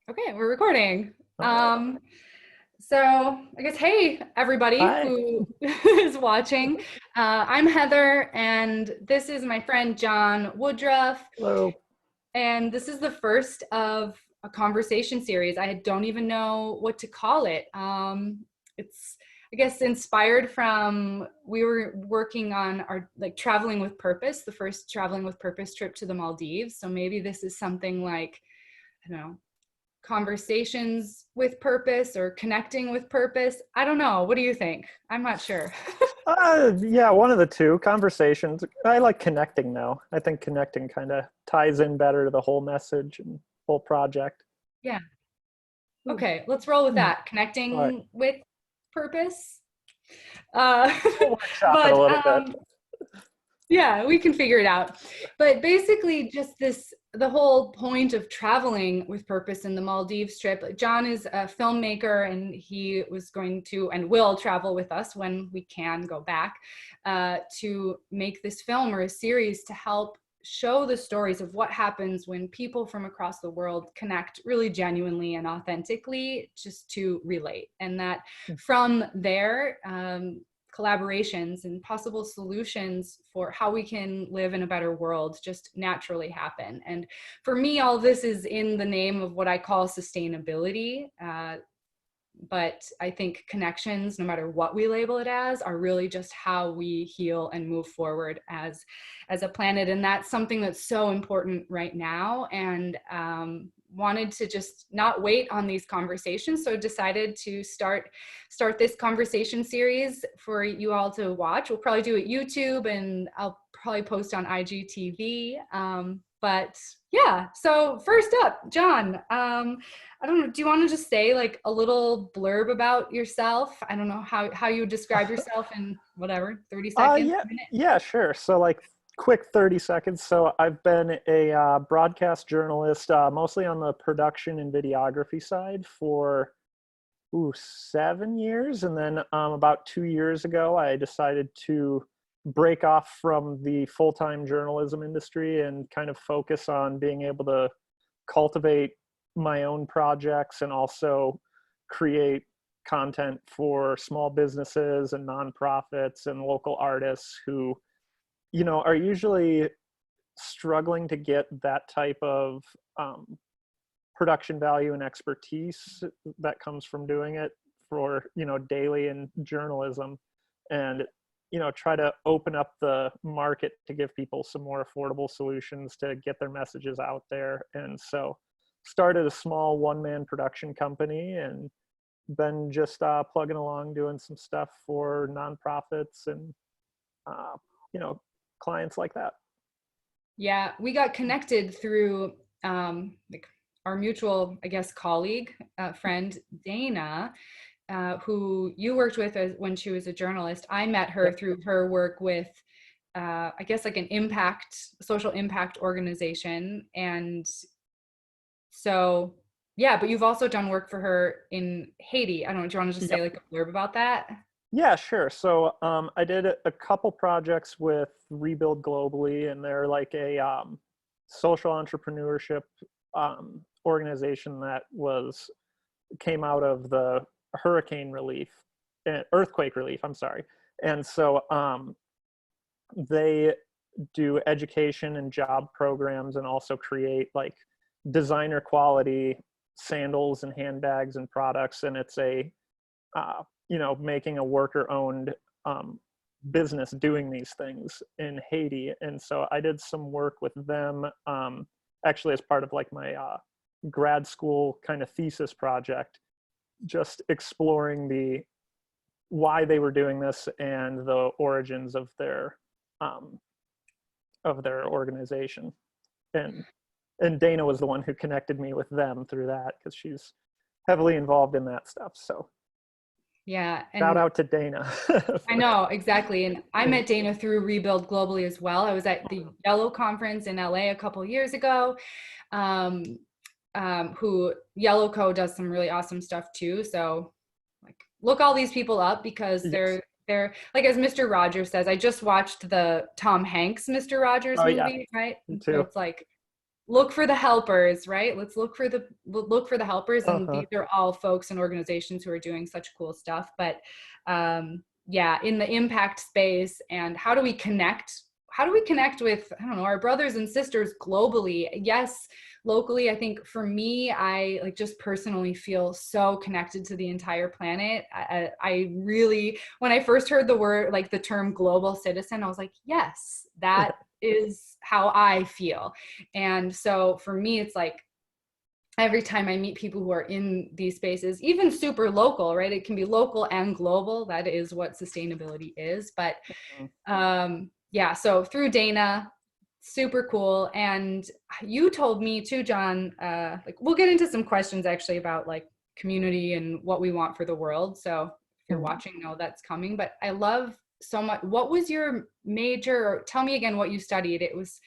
Okay, we're recording. All right. So I guess, hey, everybody Hi. who is watching. I'm Heather, and this is my friend John Woodruff. Hello. And this is the first of a conversation series. I don't even know what to call it. It's, I guess, inspired from we were working on our like traveling with purpose, the first traveling with purpose trip to the Maldives. So maybe this is something like, I don't know, conversations with purpose or connecting with purpose. I don't know. What do you think? I'm not sure. Yeah, one of the two conversations. I like connecting now. I think connecting kind of ties in better to the whole message and whole project. Yeah. Hmm. Okay, let's roll with Hmm. that. All right. Connecting with purpose. Uh, We'll workshop it a but little bit. yeah, we can figure it out. But basically, just this the whole point of traveling with purpose in the Maldives trip. John is a filmmaker, and he was going to and will travel with us when we can go back to make this film or a series to help show the stories of what happens when people from across the world connect really genuinely and authentically just to relate. And that from there, collaborations and possible solutions for how we can live in a better world just naturally happen. And for me, all this is in the name of what I call sustainability. But I think connections, no matter what we label it as, are really just how we heal and move forward as a planet. And that's something that's so important right now. And wanted to just not wait on these conversations, so decided to start this conversation series for you all to watch. We'll probably do it YouTube, and I'll probably post on IGTV. But yeah, so first up, John, I don't know, do you want to just say like a little blurb about yourself? I don't know how you would describe yourself in whatever, 30 seconds, Yeah, minute. yeah, sure. So like quick 30 seconds. So I've been a broadcast journalist, mostly on the production and videography side for 7 years. And then about 2 years ago, I decided to break off from the full-time journalism industry and kind of focus on being able to cultivate my own projects and also create content for small businesses and nonprofits and local artists who, are usually struggling to get that type of production value and expertise that comes from doing it for daily in journalism, and try to open up the market to give people some more affordable solutions to get their messages out there. And so started a small one-man production company and been just plugging along doing some stuff for nonprofits and uh, you know clients like that. Yeah, we got connected through like our mutual, I guess, colleague, friend Dana, who you worked with when she was a journalist. I met her Yep. through her work with, I guess, like an social impact organization. And so, yeah, but you've also done work for her in Haiti. I don't know, do you want to just say Yep. like a blurb about that? Yeah, sure. So I did a couple projects with Rebuild Globally, and they're like a social entrepreneurship organization that was came out of the hurricane relief, earthquake relief. I'm sorry. And so they do education and job programs, and also create like designer quality sandals and handbags and products. And it's a making a worker owned business doing these things in Haiti. And so I did some work with them, actually as part of like my grad school kind of thesis project, just exploring the why they were doing this and the origins um, of their organization. And Dana was the one who connected me with them through that, because she's heavily involved in that stuff. So Yeah, shout and out to Dana. I know, exactly. And I met Dana through Rebuild Globally as well. I was at the Yellow Conference in LA a couple years ago. Um, who Yellow Co does some really awesome stuff too. So like look all these people up because Yes. they're like, as Mr. Rogers says, I just watched the Tom Hanks Mr. Rogers Oh yeah, movie, right? me So too. it's like look for the helpers, right? Let's look for the helpers. And Uh-huh. these are all folks and organizations who are doing such cool stuff. But yeah, in the impact space, and how do we connect? How do we connect with, I don't know, our brothers and sisters globally? Yes, locally. I think for me, I like just personally feel so connected to the entire planet. I really, when I first heard the word, like the term global citizen, I was like, yes, that is how I feel. And so for me, it's like every time I meet people who are in these spaces, even super local, right? It can be local and global. That is what sustainability is. But yeah, so through Dana, super cool. And you told me too, John, like we'll get into some questions actually about like community and what we want for the world. So if you're watching, know that's coming. But I love so much. What was your major? Or tell me again what you studied. It was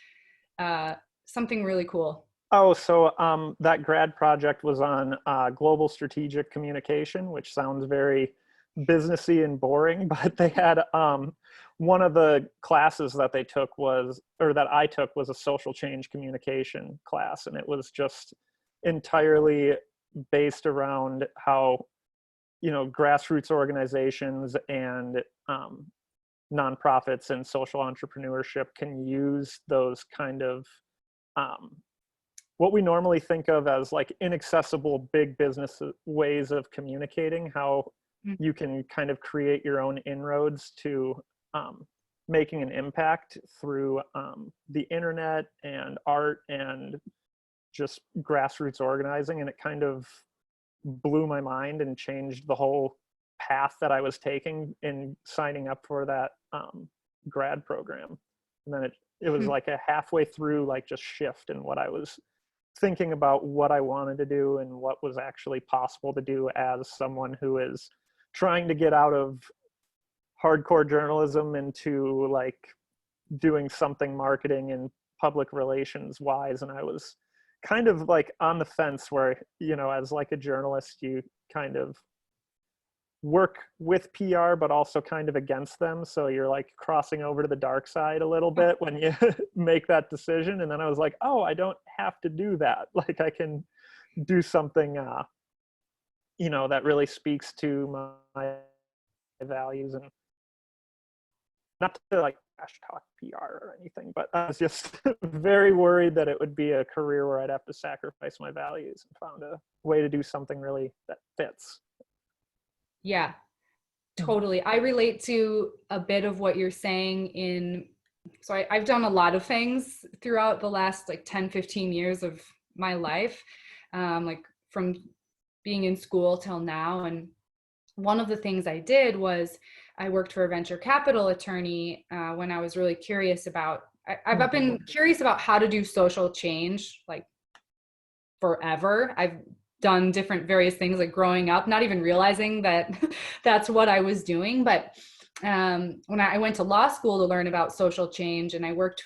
something really cool. Oh, so that grad project was on global strategic communication, which sounds very businessy and boring, but they had one of the classes that they took was, or that I took was a social change communication class. And it was just entirely based around how, you know, grassroots organizations and nonprofits and social entrepreneurship can use those kind of what we normally think of as like inaccessible big business ways of communicating, how you can kind of create your own inroads to making an impact through the internet and art and just grassroots organizing. And it kind of blew my mind and changed the whole path that I was taking in signing up for that grad program. And then it was like a halfway through like just shift in what I was thinking about, what I wanted to do and what was actually possible to do as someone who is trying to get out of hardcore journalism into like doing something marketing and public relations wise. And I was kind of like on the fence where, you know, as like a journalist, you kind of work with PR, but also kind of against them. So you're like crossing over to the dark side a little bit when you make that decision. And then I was like, oh, I don't have to do that. Like I can do something, you know, that really speaks to my values. And not to like trash talk PR or anything, but I was just very worried that it would be a career where I'd have to sacrifice my values, and found a way to do something really that fits. Yeah, totally. I relate to a bit of what you're saying so I've done a lot of things throughout the last like 10, 15 years of my life, like from being in school till now. And one of the things I did was I worked for a venture capital attorney when I was really curious about, I've been curious about how to do social change like forever. I've done different various things like growing up, not even realizing that that's what I was doing. But when I went to law school to learn about social change, and I worked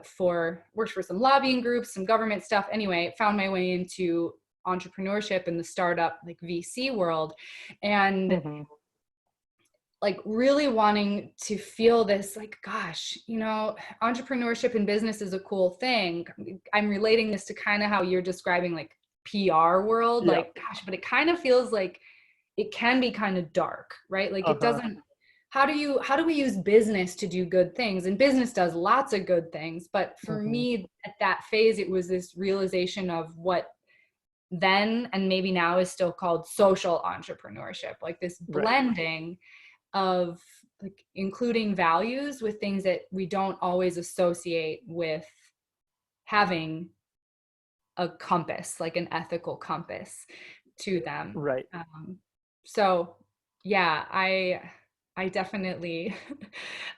for some lobbying groups, some government stuff. Anyway, found my way into entrepreneurship in the startup like VC world, and like really wanting to feel this like, gosh, you know, entrepreneurship and business is a cool thing. I'm relating this to kind of how you're describing like PR world, Yeah. like, gosh, but it kind of feels like it can be kind of dark, right? Like it doesn't, how do we use business to do good things? And business does lots of good things. But for me at that phase, it was this realization of what then and maybe now is still called social entrepreneurship, like this blending of like including values with things that we don't always associate with having a compass, like an ethical compass to them. Right. So yeah, I definitely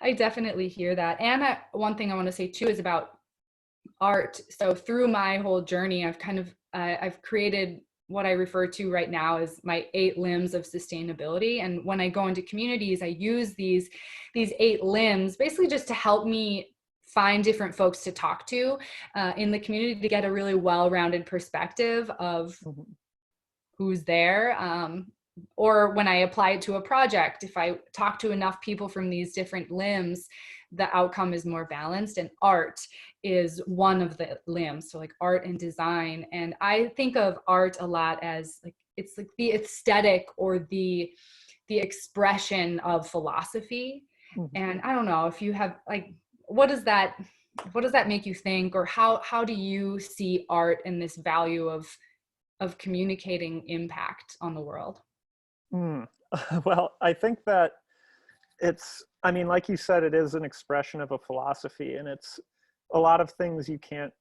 I definitely hear that. And one thing I want to say too is about art. So through my whole journey, I've kind of I've created what I refer to right now as my 8 limbs of sustainability. And when I go into communities, I use these 8 limbs basically just to help me find different folks to talk to in the community to get a really well-rounded perspective of who's there. Or when I apply it to a project, if I talk to enough people from these different limbs, the outcome is more balanced. And art is one of the limbs. So like art and design. And I think of art a lot as like, it's like the aesthetic or the expression of philosophy. Mhm. And I don't know if you have like, what does that make you think, or how do you see art and this value of communicating impact on the world? Mm. Well, I think that I mean, like you said, it is an expression of a philosophy, and it's a lot of things you can't,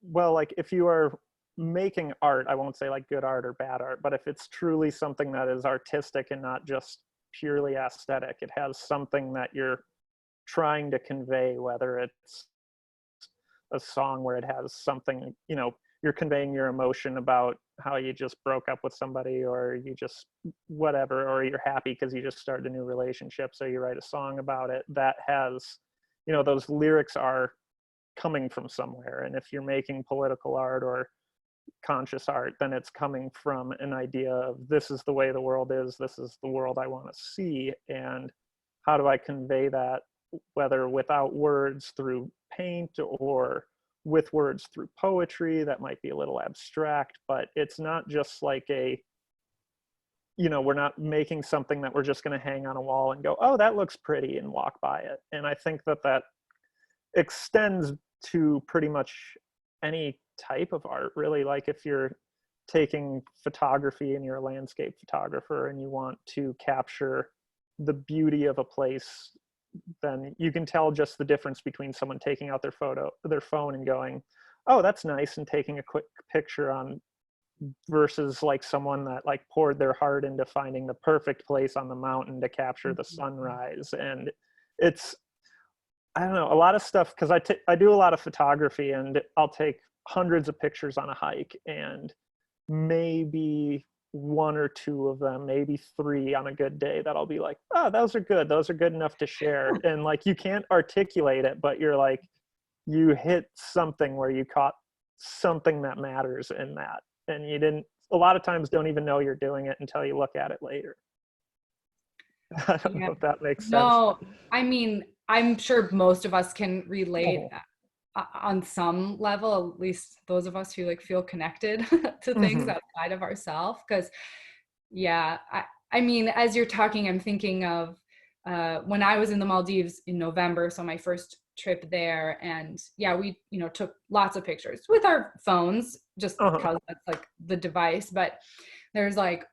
well, like if you are making art, I won't say like good art or bad art, but if it's truly something that is artistic and not just purely aesthetic, it has something that you're trying to convey, whether it's a song where it has something, you're conveying your emotion about how you just broke up with somebody, or you just whatever, or you're happy because you just started a new relationship, so you write a song about it that has, those lyrics are coming from somewhere. And if you're making political art or conscious art, then it's coming from an idea of, this is the way the world is, this is the world I want to see, and how do I convey that, whether without words through paint or with words through poetry. That might be a little abstract, but it's not just like we're not making something that we're just going to hang on a wall and go, oh, that looks pretty, and walk by it. And I think that extends to pretty much any type of art, really. Like if you're taking photography and you're a landscape photographer and you want to capture the beauty of a place, then you can tell just the difference between someone taking out their phone and going, oh, that's nice, and taking a quick picture on, versus like someone that like poured their heart into finding the perfect place on the mountain to capture the sunrise. And it's, I don't know, a lot of stuff, because I do a lot of photography, and I'll take hundreds of pictures on a hike, and maybe one or two of them, maybe three on a good day, that I'll be like, oh, those are good enough to share. And like, you can't articulate it, but you're like, you hit something where you caught something that matters in that. And you didn't, a lot of times, don't even know you're doing it until you look at it later. I don't know if that makes sense. No, I mean, I'm sure most of us can relate Oh. on some level, at least those of us who like feel connected to things Mm-hmm. outside of ourselves. Because yeah, I mean, as you're talking, I'm thinking of when I was in the Maldives in November, so my first trip there, and yeah, we took lots of pictures with our phones, just Uh-huh. because that's like the device. But there's like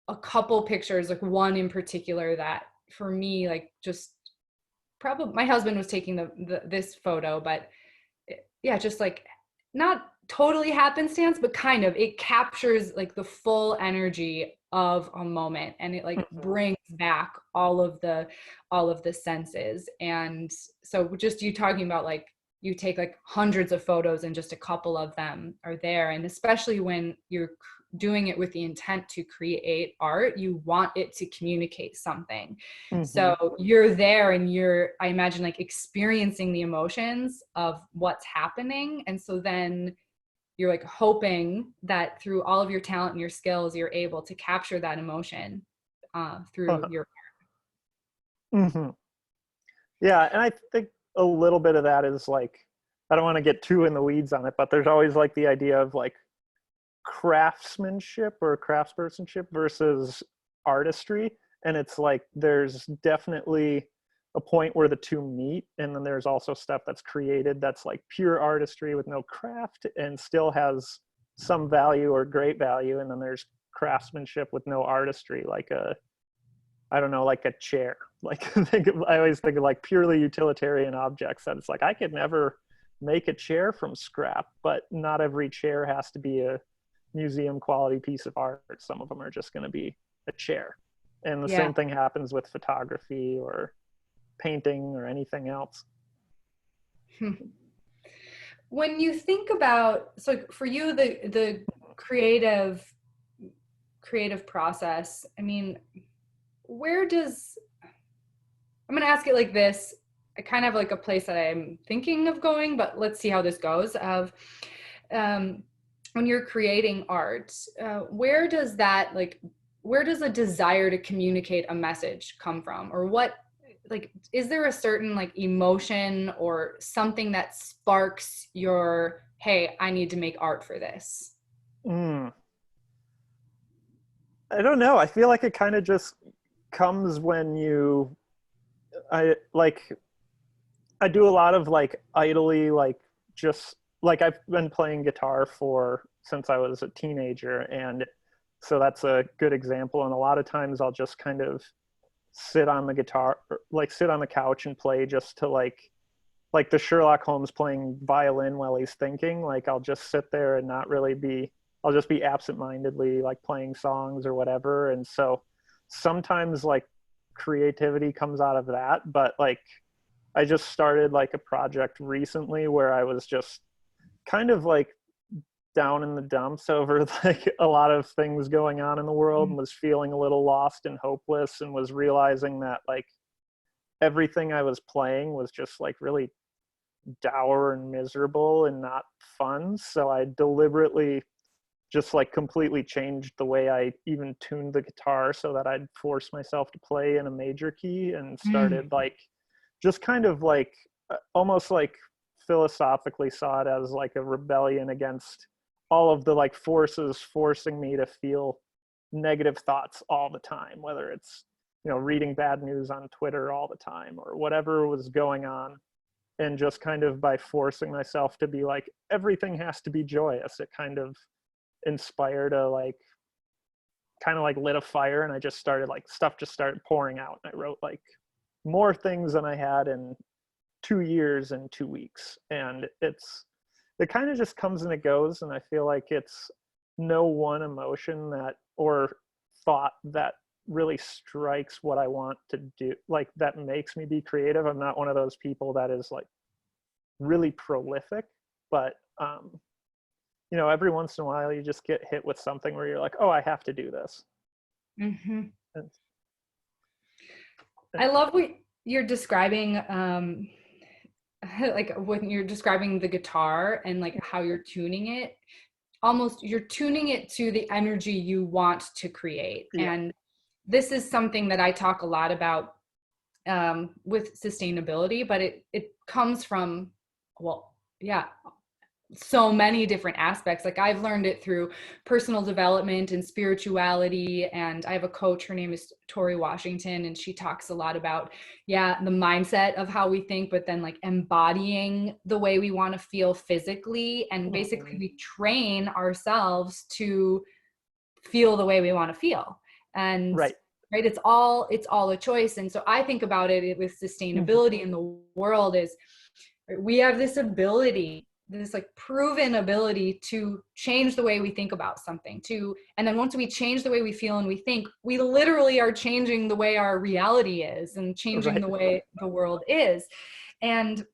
a couple pictures, like one in particular that for me, like just probably my husband was taking this photo, but yeah, just like not totally happenstance, but kind of, it captures like the full energy of a moment, and it like Mm-hmm. brings back all of the senses. And so just you talking about like you take like hundreds of photos and just a couple of them are there, and especially when you're doing it with the intent to create art, you want it to communicate something. Mm-hmm. So you're there and you're, I imagine, like experiencing the emotions of what's happening. And so then you're like hoping that through all of your talent and your skills, you're able to capture that emotion through Uh-huh. your. Mm-hmm. Yeah, and I think a little bit of that is like, I don't want to get too in the weeds on it, but there's always like the idea of like craftsmanship or craftspersonship versus artistry. And it's like, there's definitely a point where the two meet. And then there's also stuff that's created that's like pure artistry with no craft and still has some value or great value. And then there's craftsmanship with no artistry, like I don't know, like a chair. Like I always think of like purely utilitarian objects that it's like, I could never make a chair from scrap, but not every chair has to be a museum quality piece of art. Some of them are just going to be a chair. And the Yeah. same thing happens with photography or painting or anything else. When you think about, so for you, the creative process, I mean, where does, I'm going to ask it like this. I kind of have like a place that I'm thinking of going, but let's see how this goes. Of um, when you're creating art, where does a desire to communicate a message come from, or what? like, is there a certain like emotion or something that sparks your, hey, I need to make art for this? Mm, I don't know. I feel like it kind of just comes when I like, I do a lot of like idly, like just like I've been playing guitar for since I was a teenager. And so that's a good example. And a lot of times I'll just kind of sit on the guitar, like sit on the couch and play just to like the Sherlock Holmes playing violin while he's thinking. Like I'll just sit there and not really be, I'll just be absentmindedly like playing songs or whatever. And so sometimes like creativity comes out of that. But like I just started like a project recently where I was just kind of like down in the dumps over like a lot of things going on in the world and was feeling a little lost and hopeless and was realizing that like everything I was playing was just like really dour and miserable and not fun. So I deliberately just like completely changed the way I even tuned the guitar so that I'd force myself to play in a major key and Mm. started like just kind of like almost like philosophically saw it as like a rebellion against all of the like forces forcing me to feel negative thoughts all the time, whether it's, you know, reading bad news on Twitter all the time or whatever was going on. And just kind of by forcing myself to be like everything has to be joyous, it kind of inspired a like kind of like lit a fire, and I just started like stuff just started pouring out, and I wrote like more things than I had in 2 years and 2 weeks. And it kind of just comes and it goes, and I feel like it's no one emotion that or thought that really strikes what I want to do, like that makes me be creative. I'm not one of those people that is like really prolific, but you know, every once in a while you just get hit with something where you're like, oh, I have to do this. Hmm. And, I love what you're describing, like when you're describing the guitar and like how you're tuning it. Almost you're tuning it to the energy you want to create. yeah. And this is something that I talk a lot about with sustainability, but it comes from, well, yeah, so many different aspects. Like I've learned it through personal development and spirituality. And I have a coach, her name is Tori Washington, and she talks a lot about, yeah, the mindset of how we think, but then like embodying the way we want to feel physically. And basically Mhm. we train ourselves to feel the way we want to feel. And Right. right, it's all a choice. And so I think about it with Mhm. sustainability in the world is we have this ability, this like proven ability to change the way we think about something, to, and then once we change the way we feel and we think, we literally are changing the way our reality is and changing Right. the way the world is. And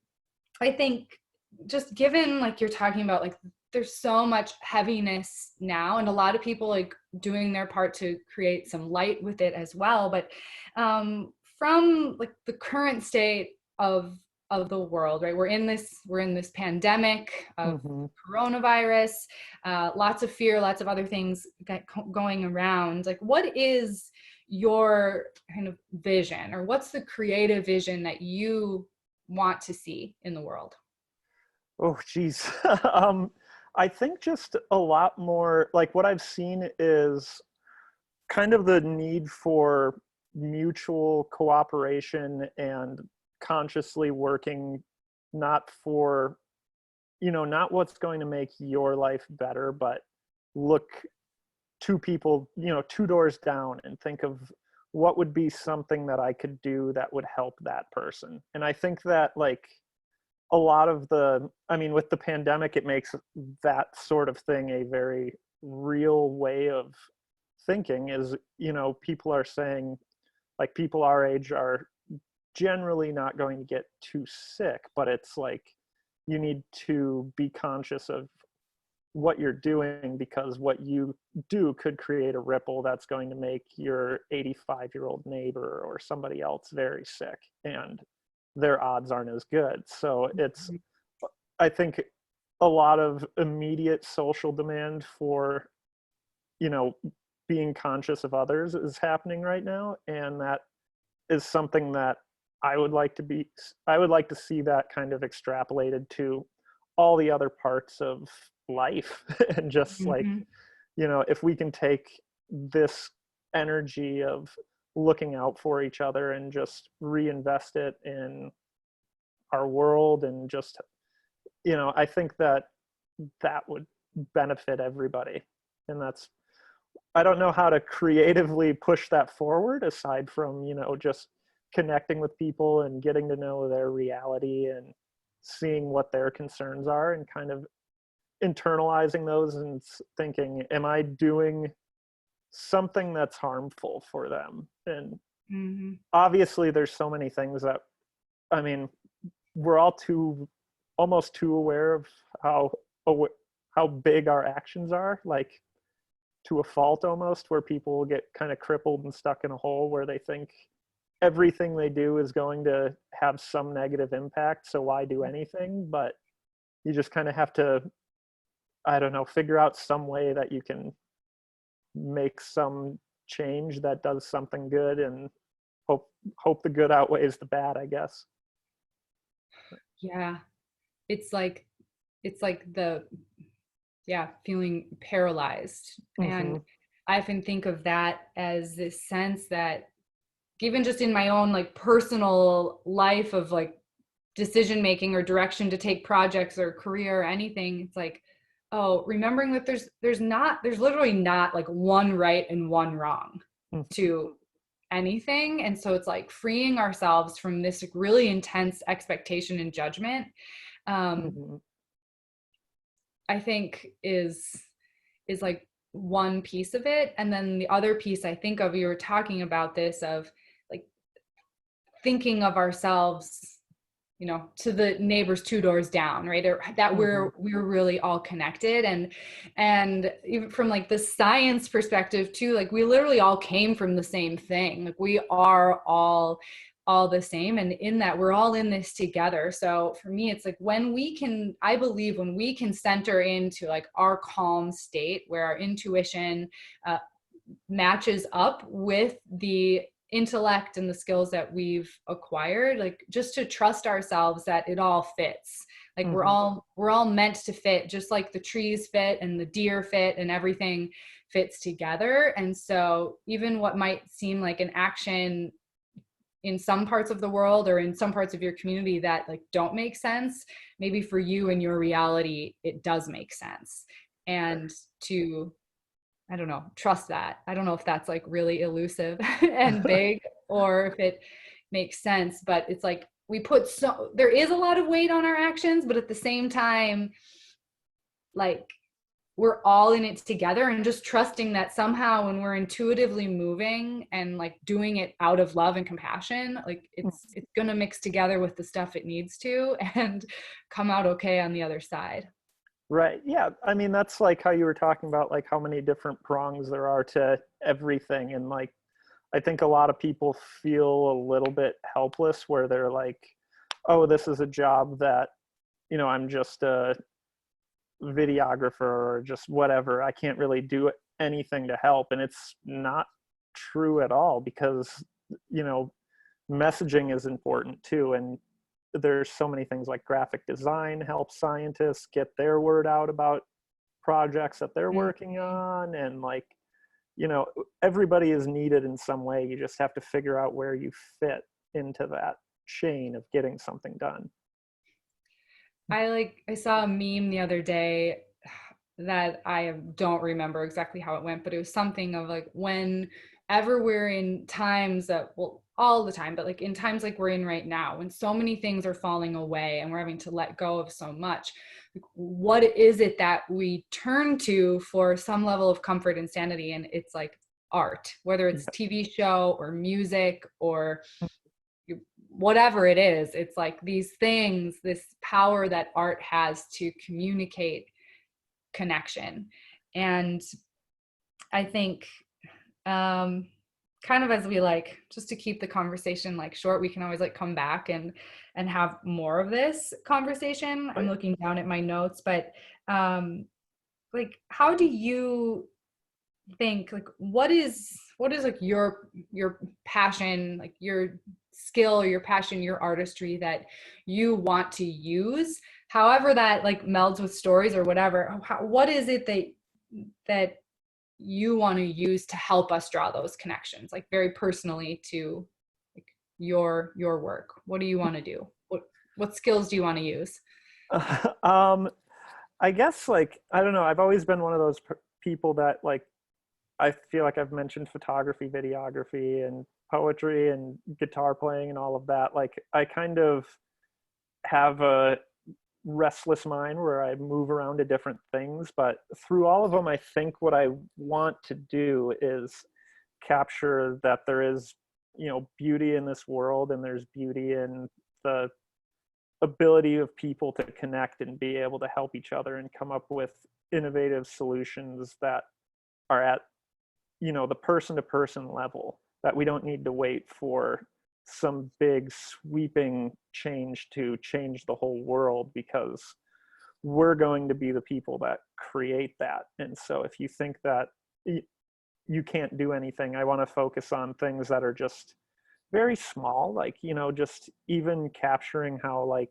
I think just given like you're talking about, like there's so much heaviness now, and a lot of people like doing their part to create some light with it as well. But from like the current state of the world, right? We're in this pandemic of Mhm. coronavirus, lots of fear, lots of other things going around. Like, what is your kind of vision, or what's the creative vision that you want to see in the world? Oh, geez. I think just a lot more like what I've seen is kind of the need for mutual cooperation and consciously working not for, you know, not what's going to make your life better, but look two people, you know, two doors down and think of what would be something that I could do that would help that person. And I think that like a lot of the, I mean, with the pandemic, it makes that sort of thing a very real way of thinking is, you know, people are saying like people our age are generally not going to get too sick, but it's like you need to be conscious of what you're doing because what you do could create a ripple that's going to make your 85-year-old neighbor or somebody else very sick, and their odds aren't as good. So it's, I think, a lot of immediate social demand for, you know, being conscious of others is happening right now, and that is something that I would like to see that kind of extrapolated to all the other parts of life. And just like, Mm-hmm. if we can take this energy of looking out for each other and just reinvest it in our world, and just, I think that would benefit everybody. And I don't know how to creatively push that forward aside from, just connecting with people and getting to know their reality and seeing what their concerns are, and kind of internalizing those and thinking, am I doing something that's harmful for them? And Mm-hmm. obviously there's so many things that, I mean, we're all almost too aware of how big our actions are, like to a fault almost, where people will get kind of crippled and stuck in a hole where they think everything they do is going to have some negative impact, so why do anything? But you just kind of have to, I don't know, figure out some way that you can make some change that does something good, and hope the good outweighs the bad, I guess. Yeah. It's like the, yeah, feeling paralyzed. And Mm-hmm. I often think of that as this sense that even just in my own like personal life of like decision making or direction to take projects or career or anything, it's like, oh, remembering that there's literally not like one right and one wrong to anything. And so it's like freeing ourselves from this like really intense expectation and judgment, Mm-hmm. I think is like one piece of it. And then the other piece I think of, you were talking about this of like thinking of ourselves, to the neighbors 2 doors down, right? Or that Mm-hmm. we're really all connected. And even from like the science perspective too, like we literally all came from the same thing. Like we are all the same, and in that we're all in this together. So for me, it's like I believe when we can center into like our calm state where our intuition uh, matches up with the intellect and the skills that we've acquired, like just to trust ourselves that it all fits. Like we're Mm-hmm. all meant to fit, just like the trees fit and the deer fit and everything fits together. And so even what might seem like an action in some parts of the world or in some parts of your community that like don't make sense, maybe for you and your reality it does make sense. And to, I don't know, trust that. I don't know if that's like really elusive and big or if it makes sense, but it's like there is a lot of weight on our actions, but at the same time, like we're all in it together, and just trusting that somehow when we're intuitively moving and like doing it out of love and compassion, like it's going to mix together with the stuff it needs to and come out okay on the other side. Right. Yeah. I mean, that's like how you were talking about, like how many different prongs there are to everything. And like, I think a lot of people feel a little bit helpless where they're like, oh, this is a job that, I'm just a videographer or just whatever. I can't really do anything to help. And it's not true at all, because, messaging is important too. And there's so many things like graphic design helps scientists get their word out about projects that they're working on. And like, everybody is needed in some way. You just have to figure out where you fit into that chain of getting something done. I saw a meme the other day that I don't remember exactly how it went, but it was something of like, whenever we're in times that, well, all the time, but like in times like we're in right now, when so many things are falling away and we're having to let go of so much, like, what is it that we turn to for some level of comfort and sanity? And it's like art, whether it's TV show or music or whatever it is. It's like these things, this power that art has to communicate connection. And I think kind of as we like, just to keep the conversation like short, we can always like come back and have more of this conversation. I'm looking down at my notes, but like how do you think, like, what is like your passion, like your skill, your passion, your artistry that you want to use, however that like melds with stories or whatever. What is it that you want to use to help us draw those connections, like very personally to like your work? What do you want to do? What skills do you want to use? um, I guess, like, I don't know. I've always been one of those people that, like, I feel like I've mentioned photography, videography, and poetry and guitar playing and all of that. Like, I kind of have a restless mind where I move around to different things, but through all of them, I think what I want to do is capture that there is, beauty in this world, and there's beauty in the ability of people to connect and be able to help each other and come up with innovative solutions that are at, the person to person level, that we don't need to wait for some big sweeping change to change the whole world, because we're going to be the people that create that. And so if you think that you can't do anything, I want to focus on things that are just very small, like, just even capturing how, like,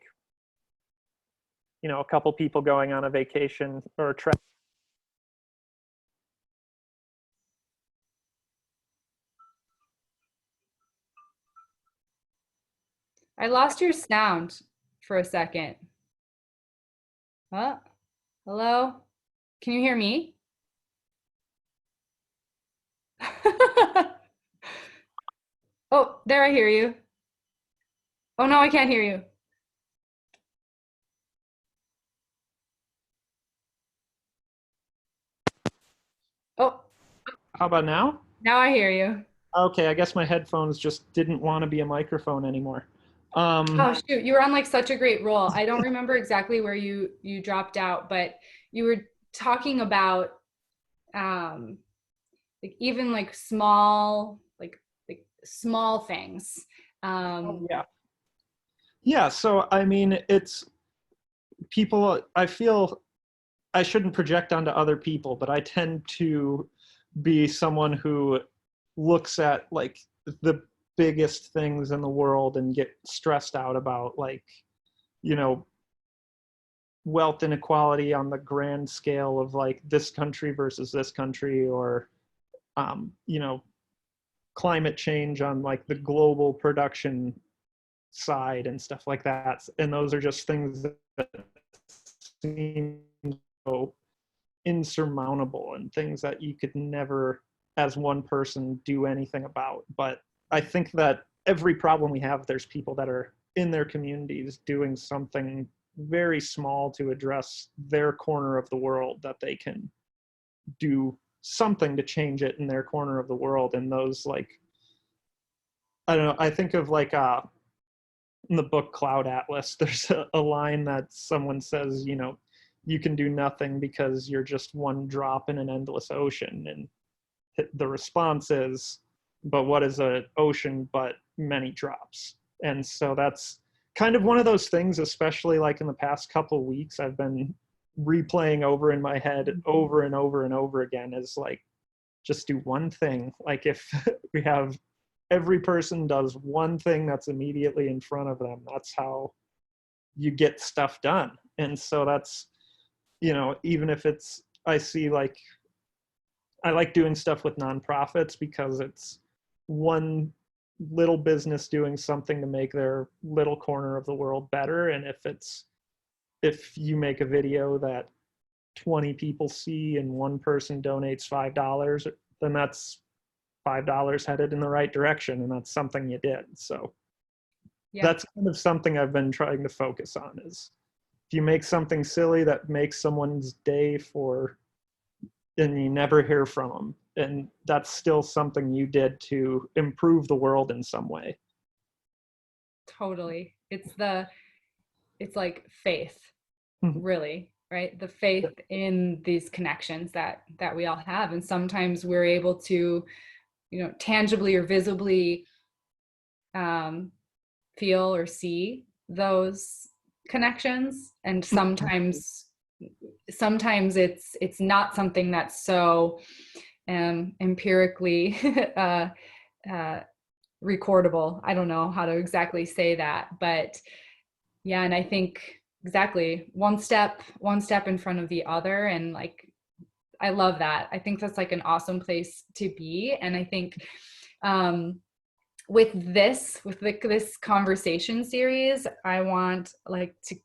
a couple people going on a vacation or a trip. I lost your sound for a second. Huh? Hello? Can you hear me? Oh, there, I hear you. Oh no, I can't hear you. Oh, How about now? now I hear you. Okay, I guess my headphones just didn't want to be a microphone anymore. Oh shoot, you were on like such a great roll. I don't remember exactly where you dropped out, but you were talking about um like even like small small things. Oh, Um yeah. Yeah, so I mean, it's people, I feel I shouldn't project onto other people, but I tend to be someone who looks at, like, the biggest things in the world and get stressed out about, like, you know, wealth inequality on the grand scale of, like, this country versus this country, or you know, climate change on, like, the global production side and stuff like that. And those are just things that seem so insurmountable, and things that you could never, as one person, do anything about. But I think that every problem we have, there's people that are in their communities doing something very small to address their corner of the world, that they can do something to change it in their corner of the world. And those, like, I don't know, I think of, like, in the book Cloud Atlas, there's a line that someone says, you can do nothing because you're just one drop in an endless ocean. And the response is, but what is an ocean but many drops? And so that's kind of one of those things, especially like in the past couple of weeks, I've been replaying over in my head over and over and over again, is like, just do one thing. Like, if we have every person does one thing that's immediately in front of them, that's how you get stuff done. And so that's, even if it's, I see, like, I like doing stuff with nonprofits because it's one little business doing something to make their little corner of the world better. And if you make a video that 20 people see and one person donates $5, then that's $5 headed in the right direction, and that's something you did. So yeah, that's kind of something I've been trying to focus on, is if you make something silly that makes someone's day and you never hear from them, and that's still something you did to improve the world in some way. totally. It's like faith, Mhm. really, right? The faith in these connections that we all have. And sometimes we're able to, tangibly or visibly um, feel or see those connections. And sometimes it's not something that's so empirically recordable. I don't know how to exactly say that, but yeah, and I think exactly one step in front of the other, and like I love that. I think that's like an awesome place to be, and I think with this conversation series, I want like to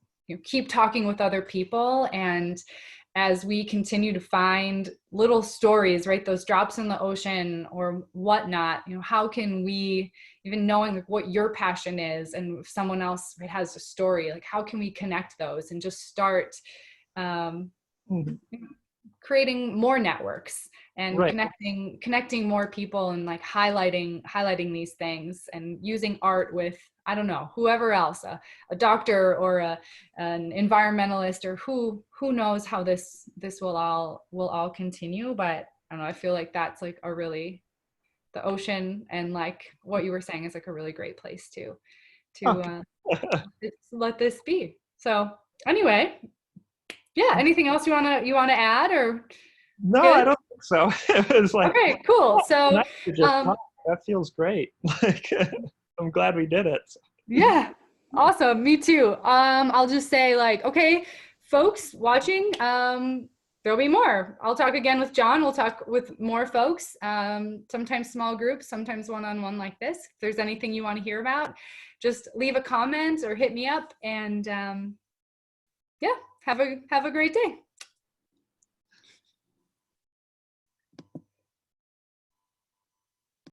keep talking with other people, and as we continue to find little stories, right, those drops in the ocean or whatnot, how can we, even knowing like what your passion is, and if someone else, right, has a story, like how can we connect those and just start Mhm. creating more networks and Right. connecting more people, and like highlighting these things, and using art with, I don't know, whoever else, a doctor or an environmentalist, or who knows how this will all continue. But I don't know, I feel like that's like a really, the ocean and like what you were saying is like a really great place to Okay. let this be. So anyway, yeah, anything else you want to add, or No, I good? don't think so. It was like, Okay, cool. oh, So, nice to just talk. That feels great. Like, I'm glad we did it. yeah, awesome. Me too. I'll just say like, okay, folks watching, there'll be more. I'll talk again with John. We'll talk with more folks, sometimes small groups, sometimes one-on-one like this. If there's anything you want to hear about, just leave a comment or hit me up, and yeah, have a great day.